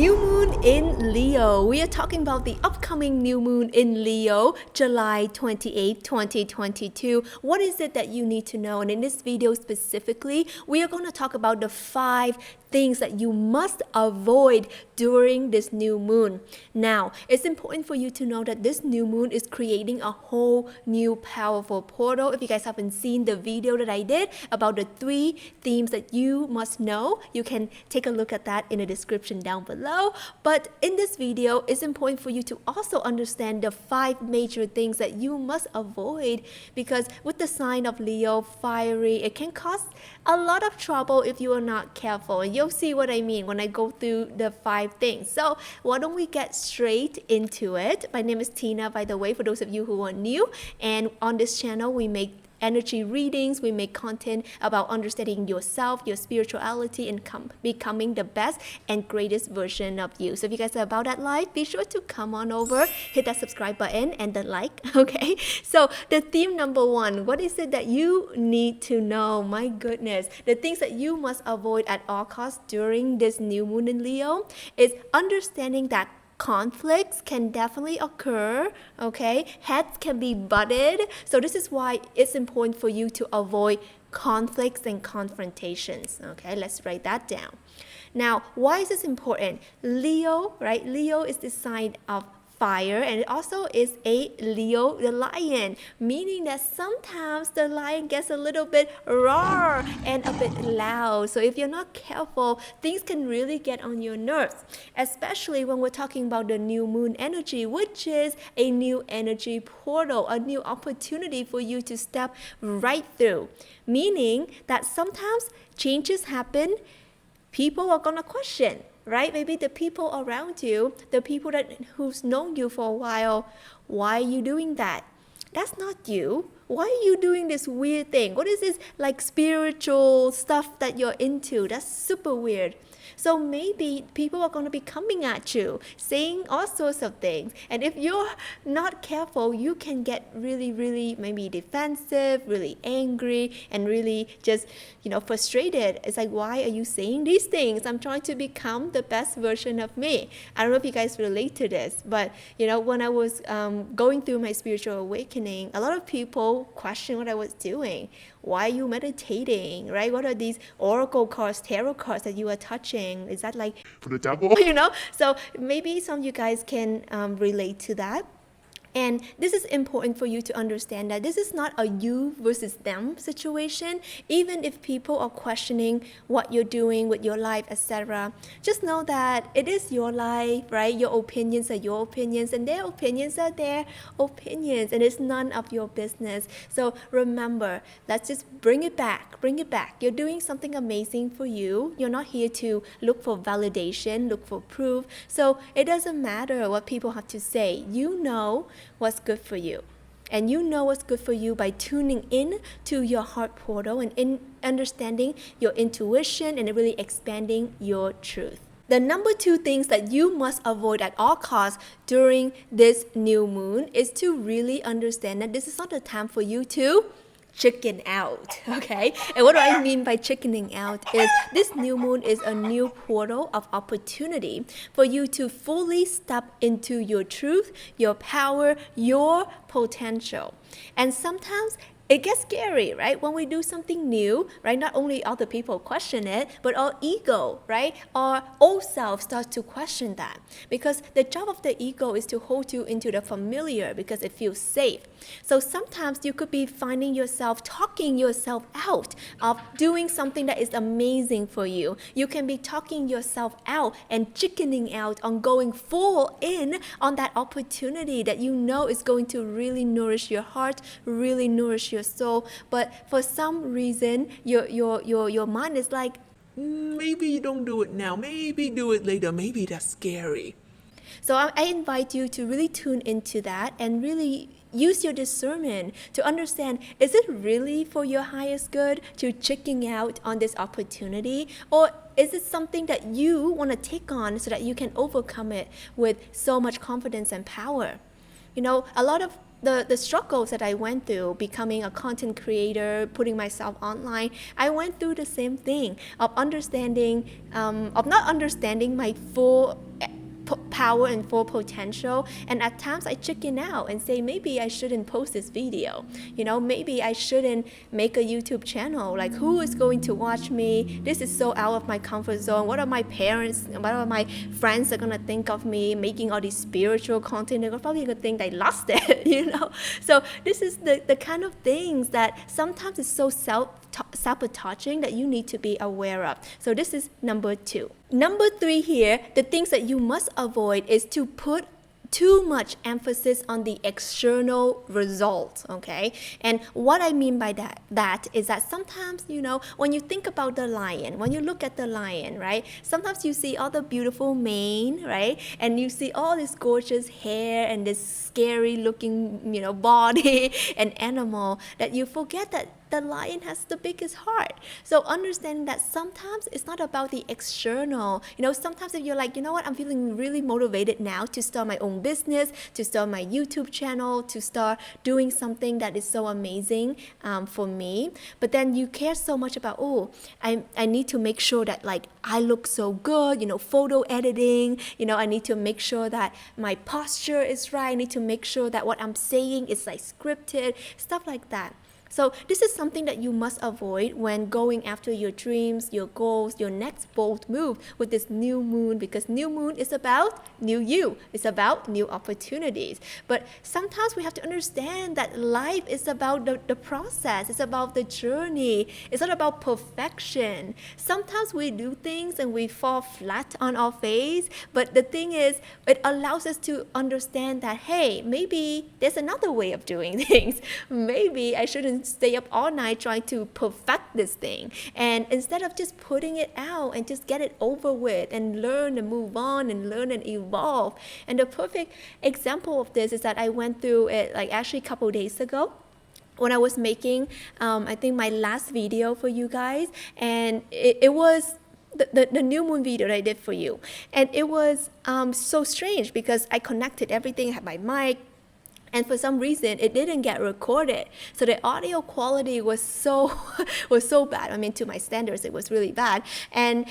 New moon in Leo. We are talking about the upcoming new moon in Leo, July 28, 2022. What is it that you need to know? And in this video specifically, we are going to talk about the 5 things that you must avoid during this new moon. Now, it's important for you to know that this new moon is creating a whole new powerful portal. If you guys haven't seen the video that I did about the 3 themes that you must know, you can take a look at that in the description down below. But in this video, it's important for you to also understand the 5 major things that you must avoid, because with the sign of Leo, fiery, it can cause a lot of trouble if you are not careful. And you'll see what I mean when I go through the 5 things. So why don't we get straight into it? My name is Tina, by the way, for those of you who are new. And on this channel, we make energy readings, we make content about understanding yourself, your spirituality, and becoming the best and greatest version of you. So if you guys are about that life, be sure to come on over, hit that subscribe button and the like, okay? So the theme number 1, what is it that you need to know? My goodness, the things that you must avoid at all costs during this new moon in Leo is understanding that conflicts can definitely occur, okay? Heads can be butted. So this is why it's important for you to avoid conflicts and confrontations, okay? Let's write that down. Now, why is this important? Leo, right? Leo is the sign of fire, and it also is a Leo, the lion, meaning that sometimes the lion gets a little bit roar and a bit loud. So if you're not careful, things can really get on your nerves, especially when we're talking about the new moon energy, which is a new energy portal, a new opportunity for you to step right through, meaning that sometimes changes happen, people are gonna question, right? Maybe the people around you, the people who's known you for a while, why are you doing that? That's not you. Why are you doing this weird thing? What is this like spiritual stuff that you're into? That's super weird. So maybe people are going to be coming at you, saying all sorts of things. And if you're not careful, you can get really, really maybe defensive, really angry, and really just, frustrated. It's like, why are you saying these things? I'm trying to become the best version of me. I don't know if you guys relate to this, but, when I was going through my spiritual awakening, a lot of people questioned what I was doing. Why are you meditating, right? What are these oracle cards, tarot cards that you are touching? Is that like for the devil? So maybe some of you guys can relate to that. And this is important for you to understand that this is not a you versus them situation. Even if people are questioning what you're doing with your life, etc., just know that it is your life, right? Your opinions are your opinions, and their opinions are their opinions, and it's none of your business. So remember, let's just bring it back. You're doing something amazing for you. You're not here to look for validation, look for proof. So it doesn't matter what people have to say. You know what's good for you, and you know what's good for you by tuning in to your heart portal and in understanding your intuition and really expanding your truth. The number 2 things that you must avoid at all costs during this new moon is to really understand that this is not the time for you to chicken out, okay? And what do I mean by chickening out is this new moon is a new portal of opportunity for you to fully step into your truth, your power, your potential. And sometimes it gets scary, right? When we do something new, right? Not only other people question it, but our ego, right? Our old self starts to question that, because the job of the ego is to hold you into the familiar because it feels safe. So sometimes you could be finding yourself talking yourself out of doing something that is amazing for you. You can be talking yourself out and chickening out on going full in on that opportunity that you know is going to really nourish your heart, really nourish your soul. But for some reason, your mind is like, Maybe you don't do it now. Maybe do it later. Maybe that's scary. So I invite you to really tune into that and really use your discernment to understand, is it really for your highest good to checking out on this opportunity? Or is it something that you want to take on so that you can overcome it with so much confidence and power? A lot of the struggles that I went through, becoming a content creator, putting myself online, I went through the same thing of understanding, of not understanding my full power and full potential. And at times I chicken out and say, maybe I shouldn't post this video. Maybe I shouldn't make a YouTube channel. Like, who is going to watch me? This is so out of my comfort zone. What are my parents, what are my friends are gonna think of me making all these spiritual content? They're probably gonna think I lost it, So this is the kind of things that sometimes is so sabotaging that you need to be aware of. So this is number 2. Number 3 here, the things that you must avoid is to put too much emphasis on the external results, okay? And what I mean by that is that sometimes, when you think about the lion, when you look at the lion, right? Sometimes you see all the beautiful mane, right? And you see all this gorgeous hair and this scary looking, body and animal, that you forget that the lion has the biggest heart. So understanding that sometimes it's not about the external. Sometimes if you're like, you know what, I'm feeling really motivated now to start my own business, to start my YouTube channel, to start doing something that is so amazing for me. But then you care so much about, I need to make sure that like I look so good, photo editing, I need to make sure that my posture is right. I need to make sure that what I'm saying is like scripted, stuff like that. So this is something that you must avoid when going after your dreams, your goals, your next bold move with this new moon, because new moon is about new you. It's about new opportunities. But sometimes we have to understand that life is about the process. It's about the journey. It's not about perfection. Sometimes we do things and we fall flat on our face. But the thing is, it allows us to understand that, hey, maybe there's another way of doing things. Maybe I shouldn't stay up all night trying to perfect this thing, and instead of just putting it out and just get it over with and learn and move on and learn and evolve. And the perfect example of this is that I went through it like actually a couple days ago when I was making I think my last video for you guys, and it was the new moon video that I did for you. And it was so strange because I connected everything, I had my mic, and for some reason it didn't get recorded, so the audio quality was so bad. I mean, to my standards it was really bad. And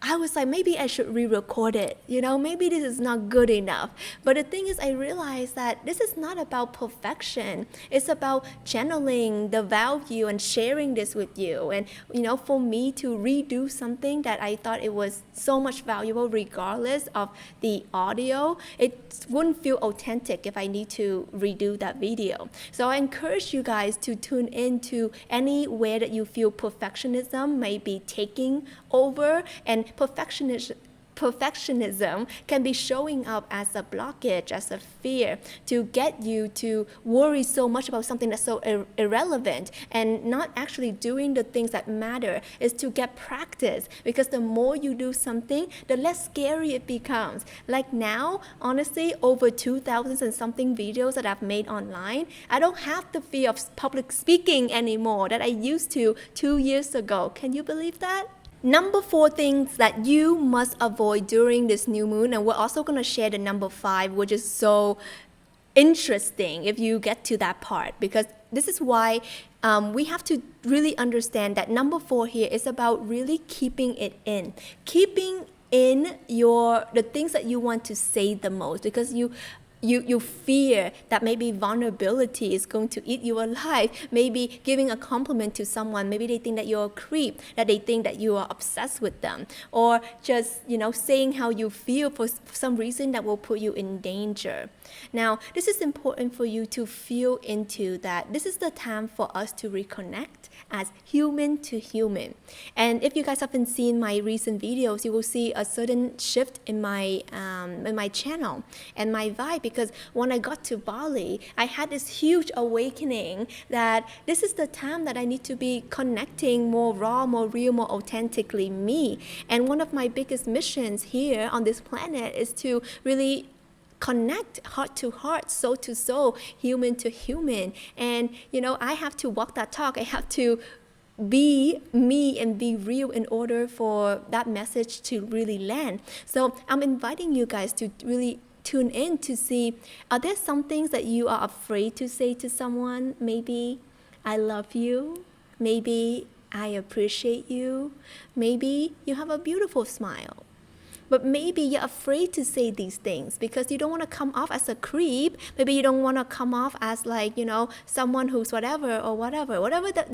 I was like, maybe I should re-record it, maybe this is not good enough. But the thing is, I realized that this is not about perfection. It's about channeling the value and sharing this with you. And, for me to redo something that I thought it was so much valuable, regardless of the audio, it wouldn't feel authentic if I need to redo that video. So I encourage you guys to tune into anywhere that you feel perfectionism may be taking over. And perfectionism can be showing up as a blockage, as a fear, to get you to worry so much about something that's so irrelevant and not actually doing the things that matter. Is to get practice, because the more you do something, the less scary it becomes. Like now, honestly, over 2,000 and something videos that I've made online, I don't have the fear of public speaking anymore that I used to 2 years ago. Can you believe that? Number 4 things that you must avoid during this new moon, and we're also going to share the number 5, which is so interesting if you get to that part, because this is why we have to really understand that number 4 here is about really keeping it in. Keeping in the things that you want to say the most, because you fear that maybe vulnerability is going to eat you alive. Maybe giving a compliment to someone, maybe they think that you're a creep, that they think that you are obsessed with them, or just saying how you feel for some reason that will put you in danger. Now, this is important for you to feel into that. This is the time for us to reconnect as human to human. And if you guys haven't seen my recent videos, you will see a certain shift in my channel and my vibe, because when I got to Bali, I had this huge awakening that this is the time that I need to be connecting more raw, more real, more authentically me. And one of my biggest missions here on this planet is to really connect heart to heart, soul to soul, human to human. And I have to walk that talk. I have to be me and be real in order for that message to really land. So I'm inviting you guys to really tune in to see, are there some things that you are afraid to say to someone? Maybe I love you, maybe I appreciate you, maybe you have a beautiful smile, but maybe you're afraid to say these things because you don't want to come off as a creep. Maybe you don't want to come off as like, someone who's whatever or whatever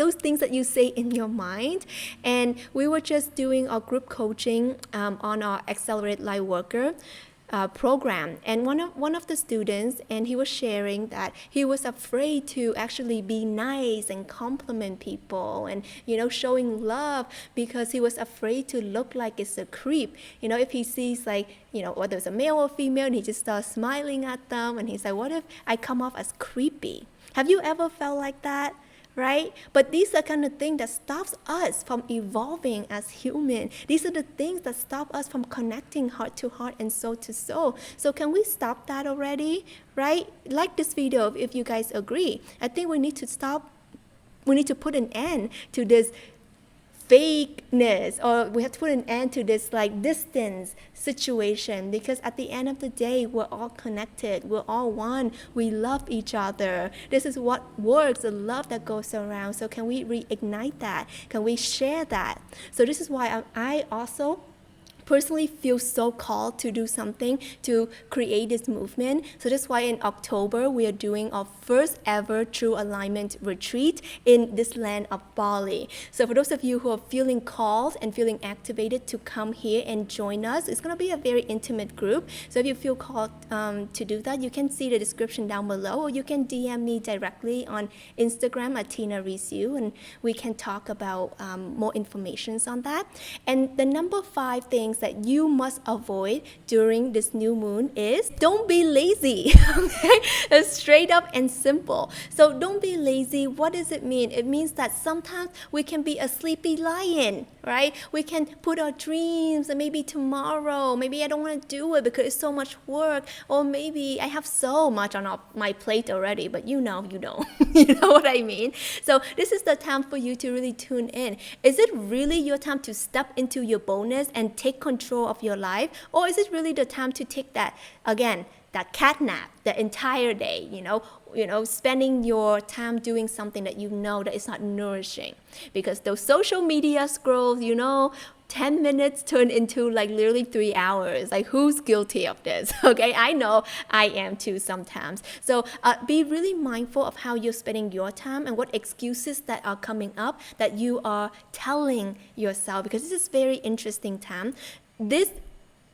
those things that you say in your mind. And we were just doing our group coaching on our Accelerate Lightworker program, and one of the students, and he was sharing that he was afraid to actually be nice and compliment people and showing love because he was afraid to look like it's a creep. If he sees like whether it's a male or female, and he just starts smiling at them, and he's like, what if I come off as creepy? Have you ever felt like that? Right? But these are kind of things that stops us from evolving as human. These are the things that stop us from connecting heart to heart and soul to soul. So can we stop that already? Right? Like this video if you guys agree. I think we need to stop. We need to put an end to this fakeness, or we have to put an end to this like distance situation, because at the end of the day, we're all connected, we're all one, we love each other. This is what works, the love that goes around. So can we reignite that? Can we share that? So this is why I also personally feel so called to do something to create this movement. So that's why in October we are doing our first ever True Alignment retreat in this land of Bali. So for those of you who are feeling called and feeling activated to come here and join us, it's going to be a very intimate group. So if you feel called to do that, you can see the description down below, or you can DM me directly on Instagram at Tina Risu, and we can talk about more information on that. And the number 5 things that you must avoid during this new moon is don't be lazy. Okay? It's straight up and simple. So don't be lazy. What does it mean? It means that sometimes we can be a sleepy lion, right? We can put our dreams and maybe tomorrow, maybe I don't want to do it because it's so much work, or maybe I have so much on my plate already, but you know you know what I mean. So this is the time for you to really tune in. Is it really your time to step into your boldness and take control of your life, or is it really the time to take that cat nap the entire day, spending your time doing something that that is not nourishing? Because those social media scrolls, 10 minutes turn into like literally 3 hours. Like, who's guilty of this? Okay, I know I am too sometimes. So be really mindful of how you're spending your time and what excuses that are coming up that you are telling yourself, because this is very interesting time. This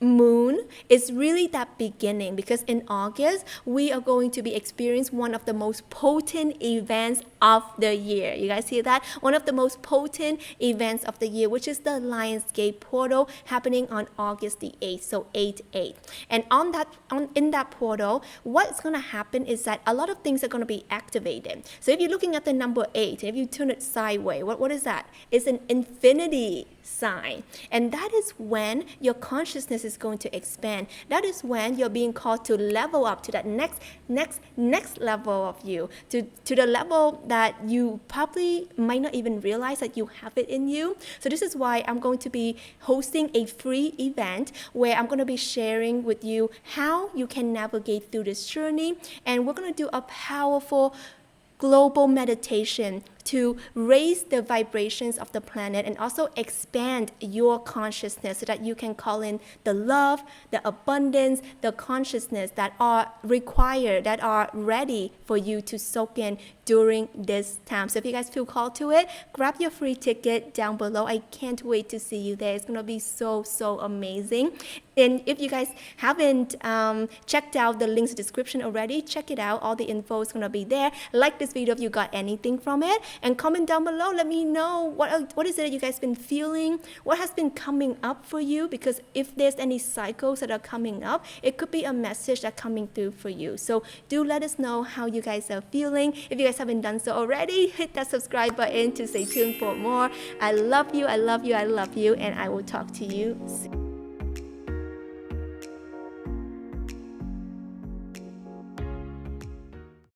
moon is really that beginning, because in August we are going to be experiencing one of the most potent events of the year. You guys hear that? One of the most potent events of the year, which is the Lionsgate portal, happening on August the 8th, so 8/8. And in that portal, what's going to happen is that a lot of things are going to be activated. So if you're looking at the number 8, if you turn it sideways, what is that? It's an infinity sign, and that is when your consciousness is going to expand. That is when you're being called to level up to that next level of you, to the level that you probably might not even realize that you have it in you. So this is why I'm going to be hosting a free event where I'm going to be sharing with you how you can navigate through this journey, and we're going to do a powerful global meditation to raise the vibrations of the planet and also expand your consciousness so that you can call in the love, the abundance, the consciousness that are required, that are ready for you to soak in during this time. So if you guys feel called to it, grab your free ticket down below. I can't wait to see you there. It's going to be so amazing. And if you guys haven't checked out the links in the description already, check it out. All the info is going to be there. Like this video if you got anything from it, and comment down below. Let me know what is it that you guys been feeling, what has been coming up for you, because if there's any cycles that are coming up, it could be a message that's coming through for you. So do let us know how you guys are feeling. If you guys haven't done so already, hit that subscribe button to stay tuned for more. I love you, and I will talk to you soon.